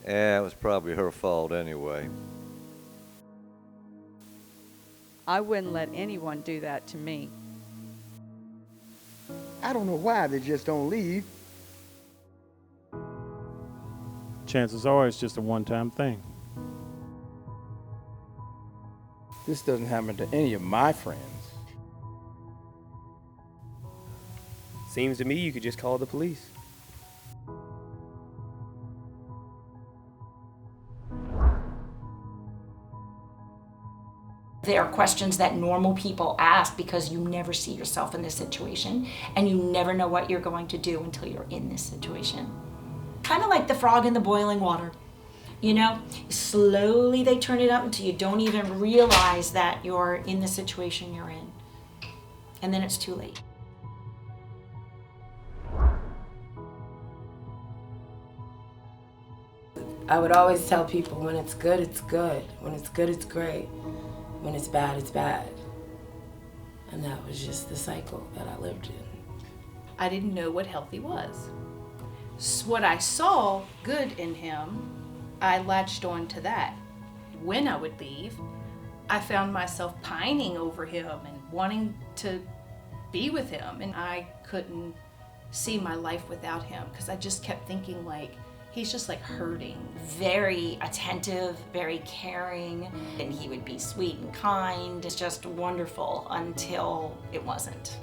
Yeah, it was probably her fault anyway. I wouldn't let anyone do that to me. I don't know why they just don't leave. Chances are it's just a one-time thing. This doesn't happen to any of my friends. Seems to me you could just call the police. There are questions that normal people ask because you never see yourself in this situation and you never know what you're going to do until you're in this situation. Kind of like the frog in the boiling water. You know, slowly they turn it up until you don't even realize that you're in the situation you're in. And then it's too late. I would always tell people when it's good, it's good. When it's good, it's great. When it's bad, it's bad. And that was just the cycle that I lived in. I didn't know what healthy was. What I saw good in him, I latched on to that. When I would leave, I found myself pining over him and wanting to be with him. And I couldn't see my life without him because I just kept thinking like, he's just like hurting. Very attentive, very caring, and he would be sweet and kind. It's just wonderful until it wasn't.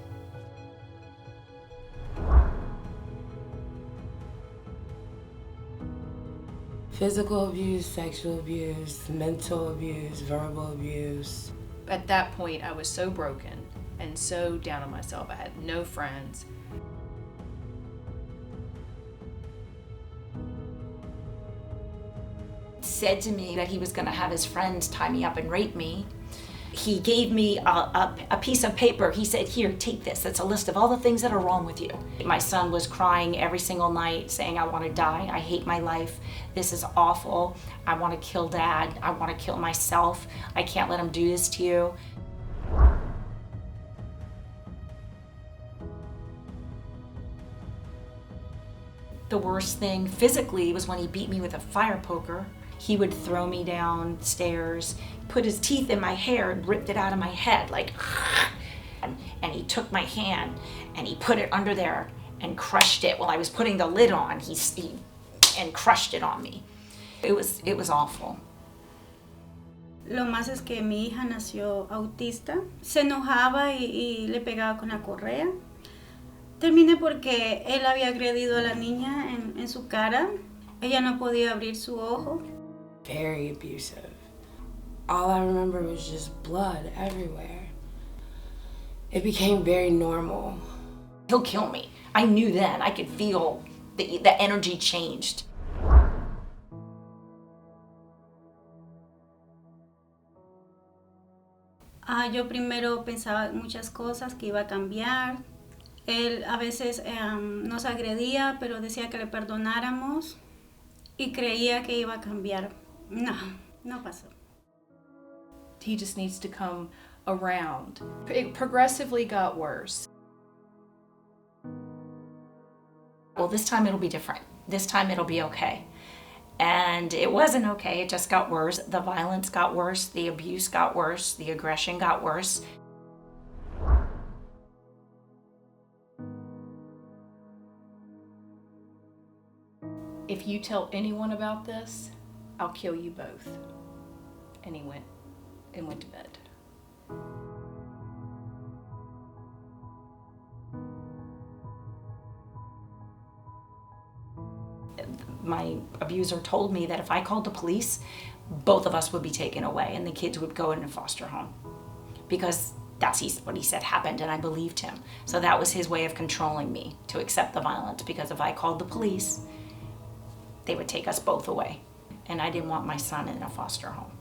Physical abuse, sexual abuse, mental abuse, verbal abuse. At that point, I was so broken and so down on myself. I had no friends. Said to me that he was going to have his friends tie me up and rape me. He gave me a piece of paper. He said, here, take this. It's a list of all the things that are wrong with you. My son was crying every single night saying, I want to die. I hate my life. This is awful. I want to kill Dad. I want to kill myself. I can't let him do this to you. The worst thing physically was when he beat me with a fire poker. He would throw me downstairs, put his teeth in my hair and ripped it out of my head, like, and he took my hand and he put it under there and crushed it while I was putting the lid on. He and crushed it on me. It was awful. Lo más es que mi hija nació autista, se enojaba y le pegaba con la correa. Terminé porque él había agredido a la niña en su cara. Ella no podía abrir su ojo. Very abusive. All I remember was just blood everywhere. It became very normal. He'll kill me. I knew then. I could feel the energy changed. Yo primero pensaba muchas cosas que iba a cambiar. Él a veces nos agredía, pero decía que le perdonáramos y creía que iba a cambiar. No, no pasó. He just needs to come around. It progressively got worse. Well, this time it'll be different. This time it'll be okay. And it wasn't okay, it just got worse. The violence got worse, the abuse got worse, the aggression got worse. If you tell anyone about this, I'll kill you both. And he went to bed. My abuser told me that if I called the police, both of us would be taken away and the kids would go in a foster home. Because that's what he said happened, and I believed him. So that was his way of controlling me to accept the violence, because if I called the police, they would take us both away. And I didn't want my son in a foster home.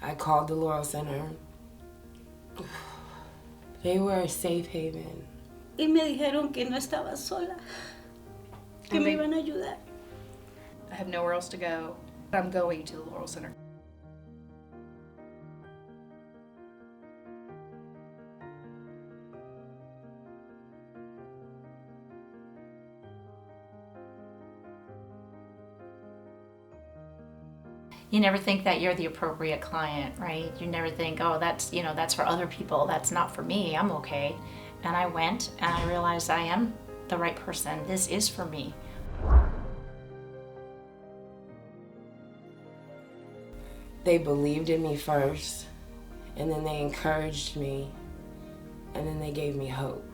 I called the Laurel Center. They were a safe haven. Y me dijeron que no estaba sola, que me iban a ayudar. I have nowhere else to go. I'm going to the Laurel Center. You never think that you're the appropriate client, right? You never think, oh, that's, that's for other people. That's not for me. I'm okay. And I went and I realized I am the right person. This is for me. They believed in me first, and then they encouraged me, and then they gave me hope.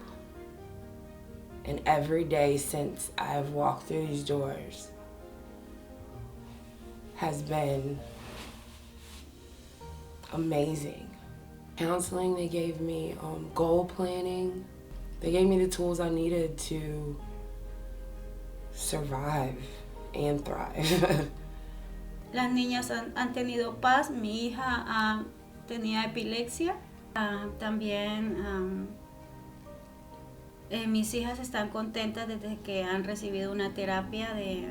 And every day since I've walked through these doors has been amazing. Counseling, they gave me goal planning. They gave me the tools I needed to survive and thrive. Las niñas han tenido paz. Mi hija tenía epilepsia. También mis hijas están contentas desde que han recibido una terapia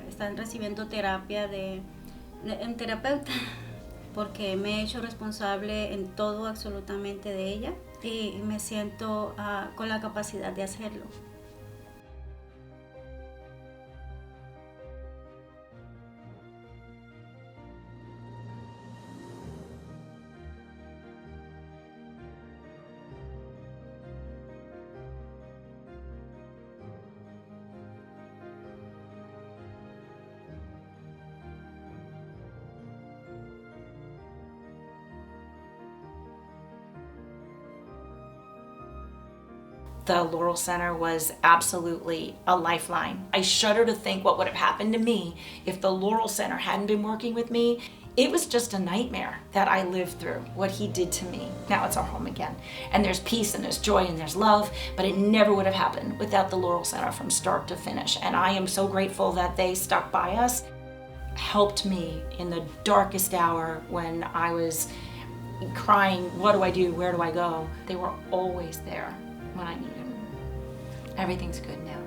están recibiendo terapia de un terapeuta, porque me he hecho responsable en todo absolutamente de ella y me siento con la capacidad de hacerlo. The Laurel Center was absolutely a lifeline. I shudder to think what would have happened to me if the Laurel Center hadn't been working with me. It was just a nightmare that I lived through, what he did to me. Now it's our home again. And there's peace and there's joy and there's love, but it never would have happened without the Laurel Center from start to finish. And I am so grateful that they stuck by us, helped me in the darkest hour when I was crying, what do I do, where do I go? They were always there when I needed them. Everything's good now.